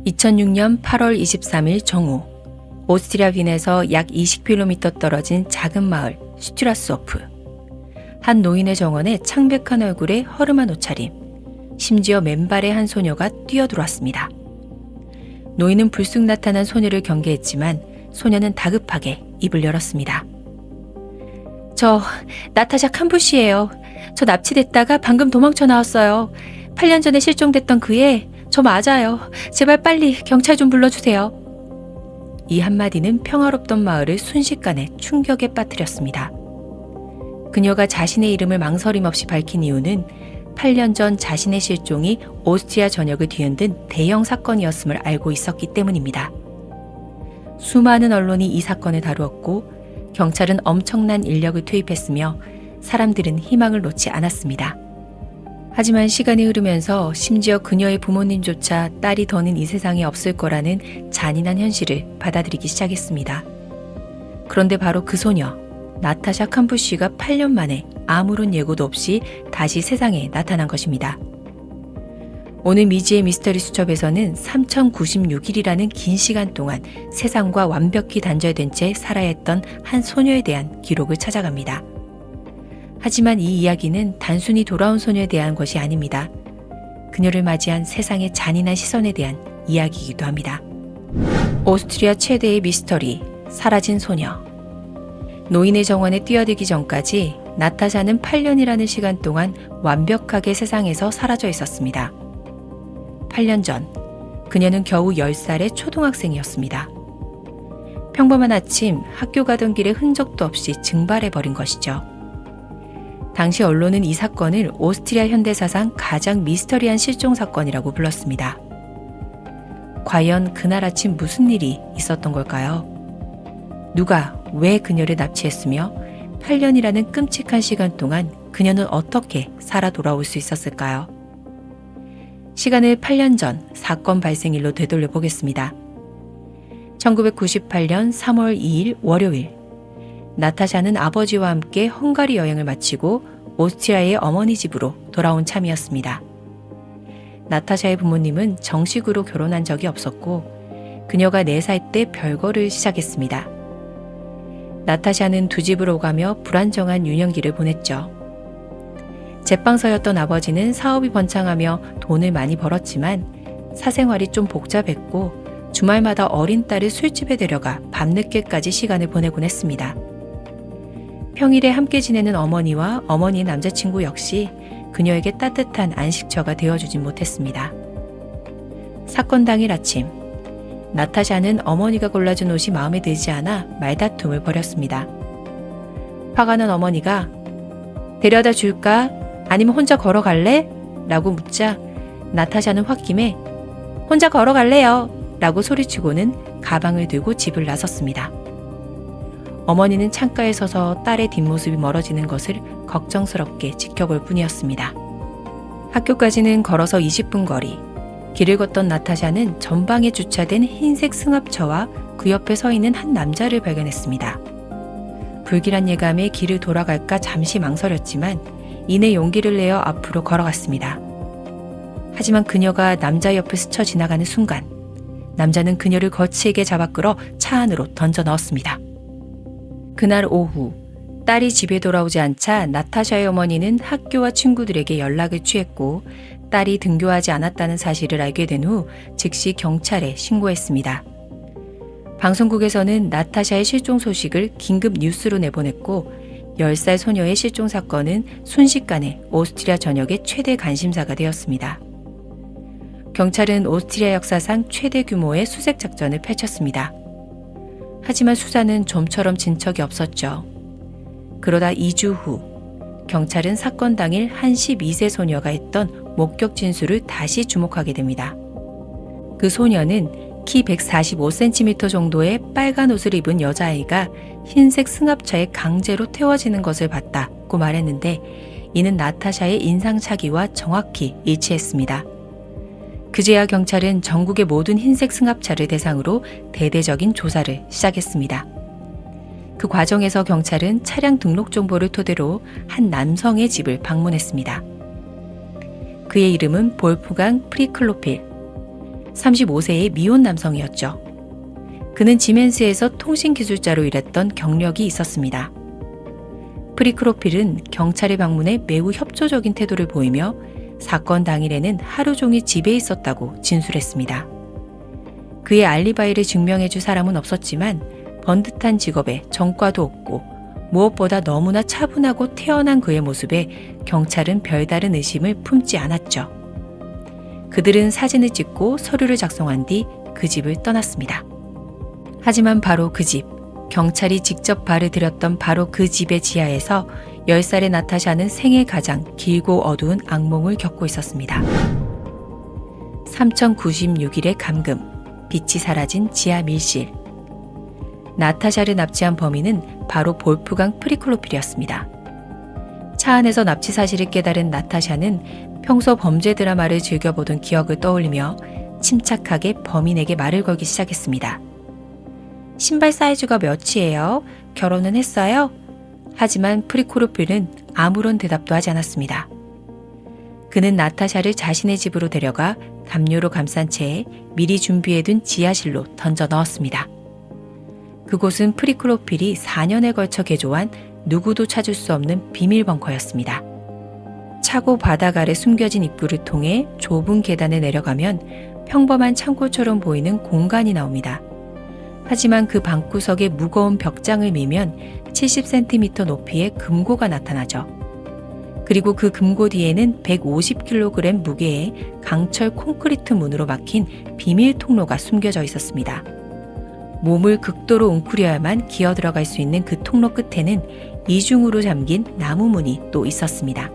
2006년 8월 23일 정오, 오스트리아 빈에서 약 20km 떨어진 작은 마을 슈트라스호프. 한 노인의 정원에 창백한 얼굴에 허름한 옷차림, 심지어 맨발의 한 소녀가 뛰어들어왔습니다. 노인은 불쑥 나타난 소녀를 경계했지만 소녀는 다급하게 입을 열었습니다. 저 나타샤 캄부시예요. 저 납치됐다가 방금 도망쳐 나왔어요. 8년 전에 실종됐던 그 애, 저 맞아요. 제발 빨리 경찰 좀 불러주세요. 이 한마디는 평화롭던 마을을 순식간에 충격에 빠뜨렸습니다. 그녀가 자신의 이름을 망설임 없이 밝힌 이유는 8년 전 자신의 실종이 오스트리아 전역을 뒤흔든 대형 사건이었음을 알고 있었기 때문입니다. 수많은 언론이 이 사건을 다루었고 경찰은 엄청난 인력을 투입했으며 사람들은 희망을 놓지 않았습니다. 하지만 시간이 흐르면서 심지어 그녀의 부모님조차 딸이 더는 이 세상에 없을 거라는 잔인한 현실을 받아들이기 시작했습니다. 그런데 바로 그 소녀, 나타샤 캄부시가 8년 만에 아무런 예고도 없이 다시 세상에 나타난 것입니다. 오늘 미지의 미스터리 수첩에서는 3096일이라는 긴 시간 동안 세상과 완벽히 단절된 채 살아야 했던 한 소녀에 대한 기록을 찾아갑니다. 하지만 이 이야기는 단순히 돌아온 소녀에 대한 것이 아닙니다. 그녀를 맞이한 세상의 잔인한 시선에 대한 이야기이기도 합니다. 오스트리아 최대의 미스터리, 사라진 소녀. 노인의 정원에 뛰어들기 전까지 나타샤는 8년이라는 시간 동안 완벽하게 세상에서 사라져 있었습니다. 8년 전, 그녀는 겨우 10살의 초등학생이었습니다. 평범한 아침 학교 가던 길에 흔적도 없이 증발해버린 것이죠. 당시 언론은 이 사건을 오스트리아 현대사상 가장 미스터리한 실종 사건이라고 불렀습니다. 과연 그날 아침 무슨 일이 있었던 걸까요? 누가 왜 그녀를 납치했으며 8년이라는 끔찍한 시간 동안 그녀는 어떻게 살아 돌아올 수 있었을까요? 시간을 8년 전 사건 발생일로 되돌려 보겠습니다. 1998년 3월 2일 월요일, 나타샤는 아버지와 함께 헝가리 여행을 마치고 오스트리아의 어머니 집으로 돌아온 참이었습니다. 나타샤의 부모님은 정식으로 결혼한 적이 없었고 그녀가 4살 때 별거를 시작했습니다. 나타샤는 두 집을 오가며 불안정한 유년기를 보냈죠. 제빵사였던 아버지는 사업이 번창하며 돈을 많이 벌었지만 사생활이 좀 복잡했고 주말마다 어린 딸을 술집에 데려가 밤늦게까지 시간을 보내곤 했습니다. 평일에 함께 지내는 어머니와 어머니의 남자친구 역시 그녀에게 따뜻한 안식처가 되어주진 못했습니다. 사건 당일 아침, 나타샤는 어머니가 골라준 옷이 마음에 들지 않아 말다툼을 벌였습니다. 화가 난 어머니가 데려다 줄까? 아니면 혼자 걸어갈래? 라고 묻자 나타샤는 홧김에 혼자 걸어갈래요 라고 소리치고는 가방을 들고 집을 나섰습니다. 어머니는 창가에 서서 딸의 뒷모습이 멀어지는 것을 걱정스럽게 지켜볼 뿐이었습니다. 학교까지는 걸어서 20분 거리. 길을 걷던 나타샤는 전방에 주차된 흰색 승합차와 그 옆에 서 있는 한 남자를 발견했습니다. 불길한 예감에 길을 돌아갈까 잠시 망설였지만 이내 용기를 내어 앞으로 걸어갔습니다. 하지만 그녀가 남자 옆을 스쳐 지나가는 순간 남자는 그녀를 거칠게 잡아 끌어 차 안으로 던져 넣었습니다. 그날 오후 딸이 집에 돌아오지 않자 나타샤의 어머니는 학교와 친구들에게 연락을 취했고 딸이 등교하지 않았다는 사실을 알게 된 후 즉시 경찰에 신고했습니다. 방송국에서는 나타샤의 실종 소식을 긴급 뉴스로 내보냈고 10살 소녀의 실종 사건은 순식간에 오스트리아 전역의 최대 관심사가 되었습니다. 경찰은 오스트리아 역사상 최대 규모의 수색 작전을 펼쳤습니다. 하지만 수사는 좀처럼 진척이 없었죠. 그러다 2주 후 경찰은 사건 당일 한 12세 소녀가 했던 목격 진술을 다시 주목하게 됩니다. 그 소녀는 키 145cm 정도의 빨간 옷을 입은 여자아이가 흰색 승합차에 강제로 태워지는 것을 봤다고 말했는데 이는 나타샤의 인상착의와 정확히 일치했습니다. 그제야 경찰은 전국의 모든 흰색 승합차를 대상으로 대대적인 조사를 시작했습니다. 그 과정에서 경찰은 차량 등록 정보를 토대로 한 남성의 집을 방문했습니다. 그의 이름은 볼프강 프리클로필. 35세의 미혼 남성이었죠. 그는 지멘스에서 통신기술자로 일했던 경력이 있었습니다. 프리크로필은 경찰의 방문에 매우 협조적인 태도를 보이며 사건 당일에는 하루 종일 집에 있었다고 진술했습니다. 그의 알리바이를 증명해줄 사람은 없었지만 번듯한 직업에 전과도 없고 무엇보다 너무나 차분하고 태연한 그의 모습에 경찰은 별다른 의심을 품지 않았죠. 그들은 사진을 찍고 서류를 작성한 뒤 그 집을 떠났습니다. 하지만 바로 그 집, 경찰이 직접 발을 들였던 바로 그 집의 지하에서 10살의 나타샤는 생애 가장 길고 어두운 악몽을 겪고 있었습니다. 3096일의 감금, 빛이 사라진 지하 밀실. 나타샤를 납치한 범인은 바로 볼프강 프리클로필이었습니다. 차 안에서 납치 사실을 깨달은 나타샤는 평소 범죄 드라마를 즐겨보던 기억을 떠올리며 침착하게 범인에게 말을 걸기 시작했습니다. 신발 사이즈가 몇이에요? 결혼은 했어요? 하지만 프리크로필은 아무런 대답도 하지 않았습니다. 그는 나타샤를 자신의 집으로 데려가 담요로 감싼 채 미리 준비해둔 지하실로 던져 넣었습니다. 그곳은 프리크로필이 4년에 걸쳐 개조한 누구도 찾을 수 없는 비밀 벙커였습니다. 차고 바닥 아래 숨겨진 입구를 통해 좁은 계단을 내려가면 평범한 창고처럼 보이는 공간이 나옵니다. 하지만 그 방구석에 무거운 벽장을 밀면 70cm 높이의 금고가 나타나죠. 그리고 그 금고 뒤에는 150kg 무게의 강철 콘크리트 문으로 막힌 비밀 통로가 숨겨져 있었습니다. 몸을 극도로 웅크려야만 기어 들어갈 수 있는 그 통로 끝에는 이중으로 잠긴 나무 문이 또 있었습니다.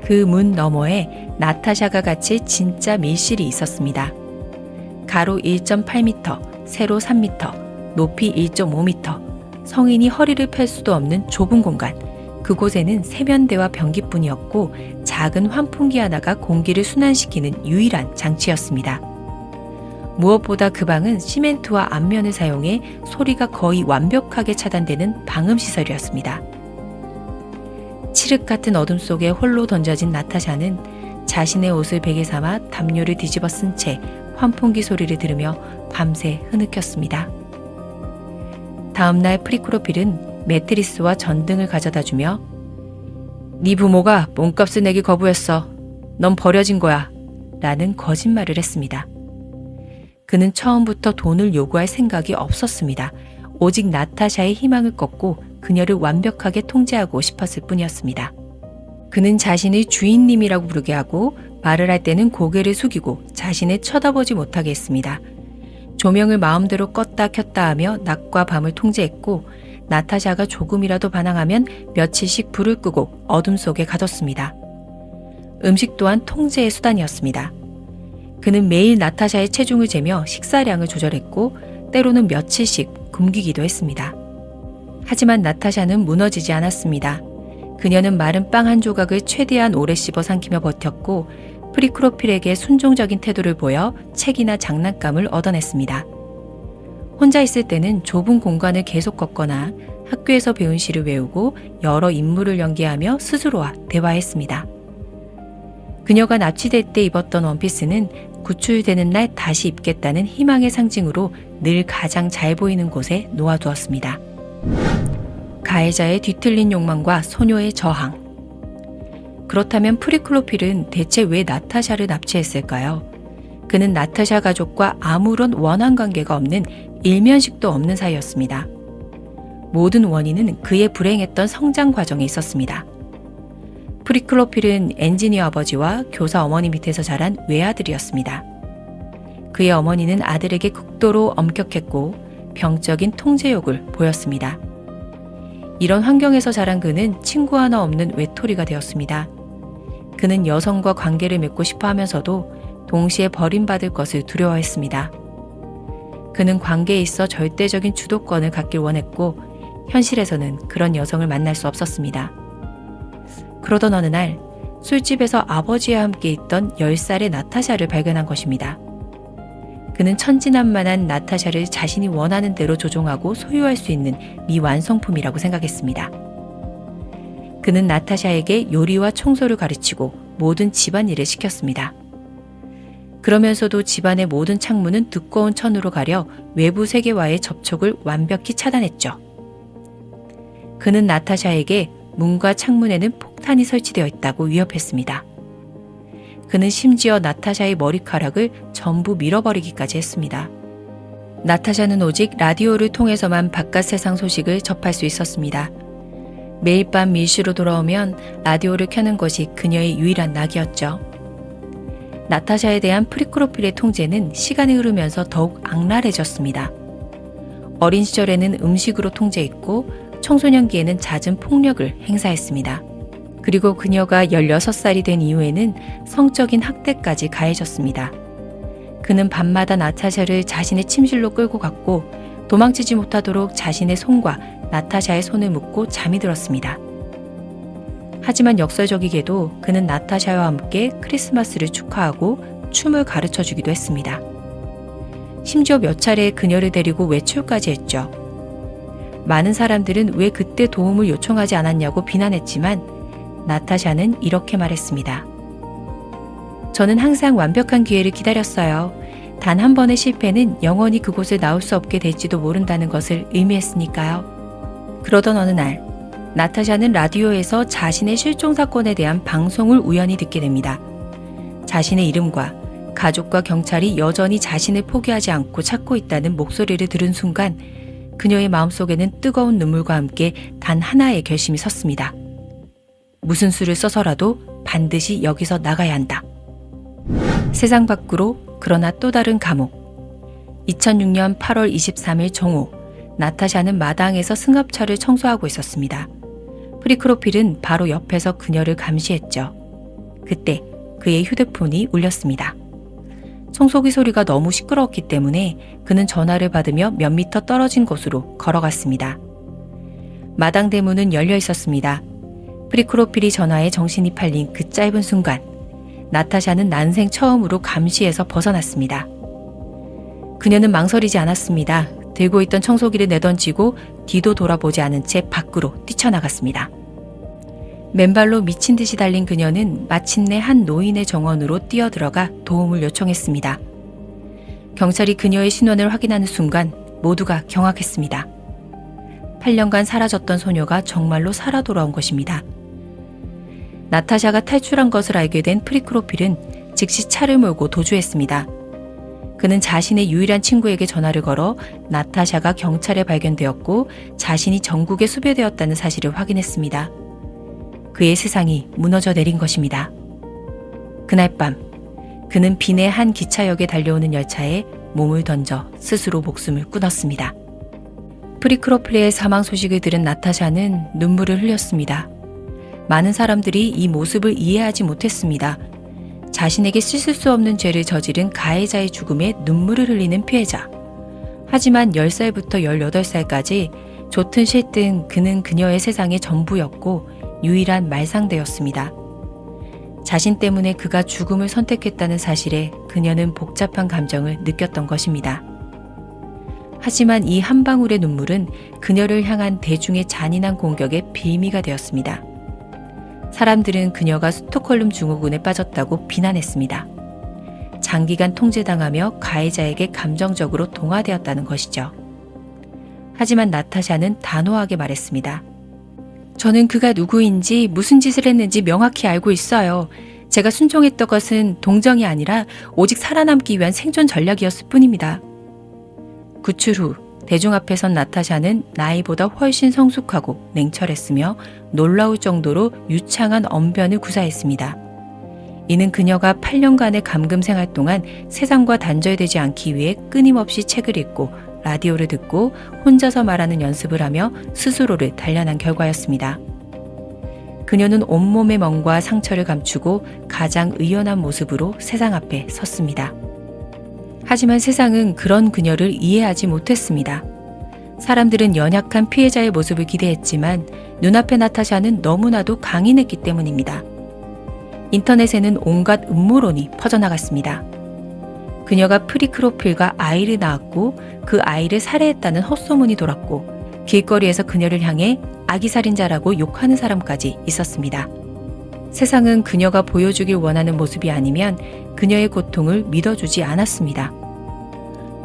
그 문 너머에 나타샤가 갇힐 진짜 밀실이 있었습니다. 가로 1.8m, 세로 3m, 높이 1.5m, 성인이 허리를 펼 수도 없는 좁은 공간. 그곳에는 세면대와 변기뿐이었고 작은 환풍기 하나가 공기를 순환시키는 유일한 장치였습니다. 무엇보다 그 방은 시멘트와 안면을 사용해 소리가 거의 완벽하게 차단되는 방음시설이었습니다. 칠흑 같은 어둠 속에 홀로 던져진 나타샤는 자신의 옷을 베개 삼아 담요를 뒤집어 쓴 채 환풍기 소리를 들으며 밤새 흐느꼈습니다. 다음날 프리크로필은 매트리스와 전등을 가져다주며 네 부모가 몸값을 내기 거부했어. 넌 버려진 거야. 라는 거짓말을 했습니다. 그는 처음부터 돈을 요구할 생각이 없었습니다. 오직 나타샤의 희망을 꺾고 그녀를 완벽하게 통제하고 싶었을 뿐이었습니다. 그는 자신을 주인님이라고 부르게 하고 말을 할 때는 고개를 숙이고 자신을 쳐다보지 못하게 했습니다. 조명을 마음대로 껐다 켰다 하며 낮과 밤을 통제했고 나타샤가 조금이라도 반항하면 며칠씩 불을 끄고 어둠 속에 가뒀습니다. 음식 또한 통제의 수단이었습니다. 그는 매일 나타샤의 체중을 재며 식사량을 조절했고 때로는 며칠씩 굶기기도 했습니다. 하지만 나타샤는 무너지지 않았습니다. 그녀는 마른 빵 한 조각을 최대한 오래 씹어 삼키며 버텼고 프리크로필에게 순종적인 태도를 보여 책이나 장난감을 얻어냈습니다. 혼자 있을 때는 좁은 공간을 계속 걷거나 학교에서 배운 시를 외우고 여러 인물을 연기하며 스스로와 대화했습니다. 그녀가 납치될 때 입었던 원피스는 구출되는 날 다시 입겠다는 희망의 상징으로 늘 가장 잘 보이는 곳에 놓아두었습니다. 가해자의 뒤틀린 욕망과 소녀의 저항. 그렇다면 프리크로필은 대체 왜 나타샤를 납치했을까요? 그는 나타샤 가족과 아무런 원한 관계가 없는 일면식도 없는 사이였습니다. 모든 원인은 그의 불행했던 성장 과정에 있었습니다. 프리크로필은 엔지니어 아버지와 교사 어머니 밑에서 자란 외아들이었습니다. 그의 어머니는 아들에게 극도로 엄격했고 병적인 통제욕을 보였습니다. 이런 환경에서 자란 그는 친구 하나 없는 외톨이가 되었습니다. 그는 여성과 관계를 맺고 싶어 하면서도 동시에 버림받을 것을 두려워했습니다. 그는 관계에 있어 절대적인 주도권을 갖길 원했고 현실에서는 그런 여성을 만날 수 없었습니다. 그러던 어느 날 술집에서 아버지와 함께 있던 10살의 나타샤를 발견한 것입니다. 그는 천진난만한 나타샤를 자신이 원하는 대로 조종하고 소유할 수 있는 미완성품이라고 생각했습니다. 그는 나타샤에게 요리와 청소를 가르치고 모든 집안일을 시켰습니다. 그러면서도 집안의 모든 창문은 두꺼운 천으로 가려 외부 세계와의 접촉을 완벽히 차단했죠. 그는 나타샤에게 문과 창문에는 폭탄이 설치되어 있다고 위협했습니다. 그는 심지어 나타샤의 머리카락을 전부 밀어버리기까지 했습니다. 나타샤는 오직 라디오를 통해서만 바깥 세상 소식을 접할 수 있었습니다. 매일 밤 밀실로 돌아오면 라디오를 켜는 것이 그녀의 유일한 낙이었죠. 나타샤에 대한 프리크로필의 통제는 시간이 흐르면서 더욱 악랄해졌습니다. 어린 시절에는 음식으로 통제했고 청소년기에는 잦은 폭력을 행사했습니다. 그리고 그녀가 16살이 된 이후에는 성적인 학대까지 가해졌습니다. 그는 밤마다 나타샤를 자신의 침실로 끌고 갔고 도망치지 못하도록 자신의 손과 나타샤의 손을 묶고 잠이 들었습니다. 하지만 역설적이게도 그는 나타샤와 함께 크리스마스를 축하하고 춤을 가르쳐 주기도 했습니다. 심지어 몇 차례 그녀를 데리고 외출까지 했죠. 많은 사람들은 왜 그때 도움을 요청하지 않았냐고 비난했지만 나타샤는 이렇게 말했습니다. 저는 항상 완벽한 기회를 기다렸어요. 단 한 번의 실패는 영원히 그곳을 나올 수 없게 될지도 모른다는 것을 의미했으니까요. 그러던 어느 날 나타샤는 라디오에서 자신의 실종 사건에 대한 방송을 우연히 듣게 됩니다. 자신의 이름과 가족과 경찰이 여전히 자신을 포기하지 않고 찾고 있다는 목소리를 들은 순간 그녀의 마음속에는 뜨거운 눈물과 함께 단 하나의 결심이 섰습니다. 무슨 수를 써서라도 반드시 여기서 나가야 한다. 세상 밖으로, 그러나 또 다른 감옥. 2006년 8월 23일 정오, 나타샤는 마당에서 승합차를 청소하고 있었습니다. 프리크로필은 바로 옆에서 그녀를 감시했죠. 그때 그의 휴대폰이 울렸습니다. 청소기 소리가 너무 시끄러웠기 때문에 그는 전화를 받으며 몇 미터 떨어진 곳으로 걸어갔습니다. 마당 대문은 열려 있었습니다. 프리크로필이 전화에 정신이 팔린 그 짧은 순간 나타샤는 난생 처음으로 감시에서 벗어났습니다. 그녀는 망설이지 않았습니다. 들고 있던 청소기를 내던지고 뒤도 돌아보지 않은 채 밖으로 뛰쳐나갔습니다. 맨발로 미친 듯이 달린 그녀는 마침내 한 노인의 정원으로 뛰어들어가 도움을 요청했습니다. 경찰이 그녀의 신원을 확인하는 순간 모두가 경악했습니다. 8년간 사라졌던 소녀가 정말로 살아 돌아온 것입니다. 나타샤가 탈출한 것을 알게 된 프리크로필은 즉시 차를 몰고 도주했습니다. 그는 자신의 유일한 친구에게 전화를 걸어 나타샤가 경찰에 발견되었고 자신이 전국에 수배되었다는 사실을 확인했습니다. 그의 세상이 무너져 내린 것입니다. 그날 밤 그는 빈의 한 기차역에 달려오는 열차에 몸을 던져 스스로 목숨을 끊었습니다. 프리크로필의 사망 소식을 들은 나타샤는 눈물을 흘렸습니다. 많은 사람들이 이 모습을 이해하지 못했습니다. 자신에게 씻을 수 없는 죄를 저지른 가해자의 죽음에 눈물을 흘리는 피해자. 하지만 10살부터 18살까지 좋든 싫든 그는 그녀의 세상의 전부였고 유일한 말상대였습니다. 자신 때문에 그가 죽음을 선택했다는 사실에 그녀는 복잡한 감정을 느꼈던 것입니다. 하지만 이 한 방울의 눈물은 그녀를 향한 대중의 잔인한 공격의 빌미가 되었습니다. 사람들은 그녀가 스톡홀름 증후군에 빠졌다고 비난했습니다. 장기간 통제당하며 가해자에게 감정적으로 동화되었다는 것이죠. 하지만 나타샤는 단호하게 말했습니다. 저는 그가 누구인지 무슨 짓을 했는지 명확히 알고 있어요. 제가 순종했던 것은 동정이 아니라 오직 살아남기 위한 생존 전략이었을 뿐입니다. 구출 후 대중 앞에 선 나타샤는 나이보다 훨씬 성숙하고 냉철했으며 놀라울 정도로 유창한 언변을 구사했습니다. 이는 그녀가 8년간의 감금 생활 동안 세상과 단절되지 않기 위해 끊임없이 책을 읽고 라디오를 듣고 혼자서 말하는 연습을 하며 스스로를 단련한 결과였습니다. 그녀는 온몸의 멍과 상처를 감추고 가장 의연한 모습으로 세상 앞에 섰습니다. 하지만 세상은 그런 그녀를 이해하지 못했습니다. 사람들은 연약한 피해자의 모습을 기대했지만 눈앞의 나타샤는 너무나도 강인했기 때문입니다. 인터넷에는 온갖 음모론이 퍼져나갔습니다. 그녀가 프리크로필과 아이를 낳았고 그 아이를 살해했다는 헛소문이 돌았고 길거리에서 그녀를 향해 아기살인자라고 욕하는 사람까지 있었습니다. 세상은 그녀가 보여주길 원하는 모습이 아니면 그녀의 고통을 믿어주지 않았습니다.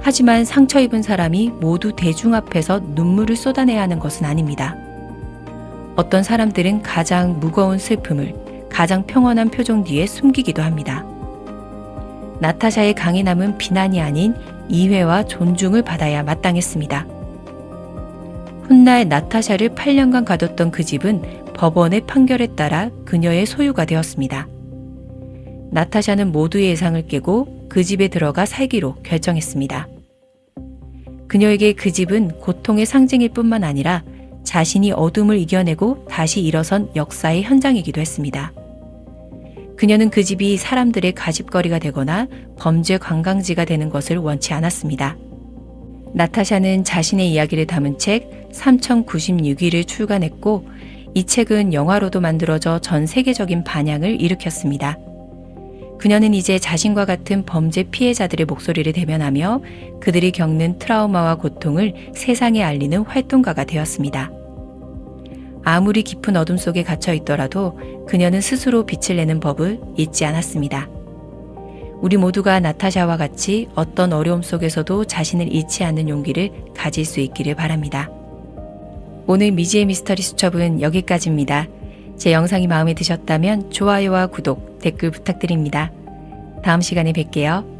하지만 상처 입은 사람이 모두 대중 앞에서 눈물을 쏟아내야 하는 것은 아닙니다. 어떤 사람들은 가장 무거운 슬픔을 가장 평온한 표정 뒤에 숨기기도 합니다. 나타샤의 강인함은 비난이 아닌 이해와 존중을 받아야 마땅했습니다. 훗날 나타샤를 8년간 가뒀던 그 집은 법원의 판결에 따라 그녀의 소유가 되었습니다. 나타샤는 모두의 예상을 깨고 그 집에 들어가 살기로 결정했습니다. 그녀에게 그 집은 고통의 상징일 뿐만 아니라 자신이 어둠을 이겨내고 다시 일어선 역사의 현장이기도 했습니다. 그녀는 그 집이 사람들의 가십거리가 되거나 범죄 관광지가 되는 것을 원치 않았습니다. 나타샤는 자신의 이야기를 담은 책 3096일을 출간했고 이 책은 영화로도 만들어져 전 세계적인 반향을 일으켰습니다. 그녀는 이제 자신과 같은 범죄 피해자들의 목소리를 대변하며 그들이 겪는 트라우마와 고통을 세상에 알리는 활동가가 되었습니다. 아무리 깊은 어둠 속에 갇혀 있더라도 그녀는 스스로 빛을 내는 법을 잊지 않았습니다. 우리 모두가 나타샤와 같이 어떤 어려움 속에서도 자신을 잃지 않는 용기를 가질 수 있기를 바랍니다. 오늘 미지의 미스터리 수첩은 여기까지입니다. 제 영상이 마음에 드셨다면 좋아요와 구독, 댓글 부탁드립니다. 다음 시간에 뵐게요.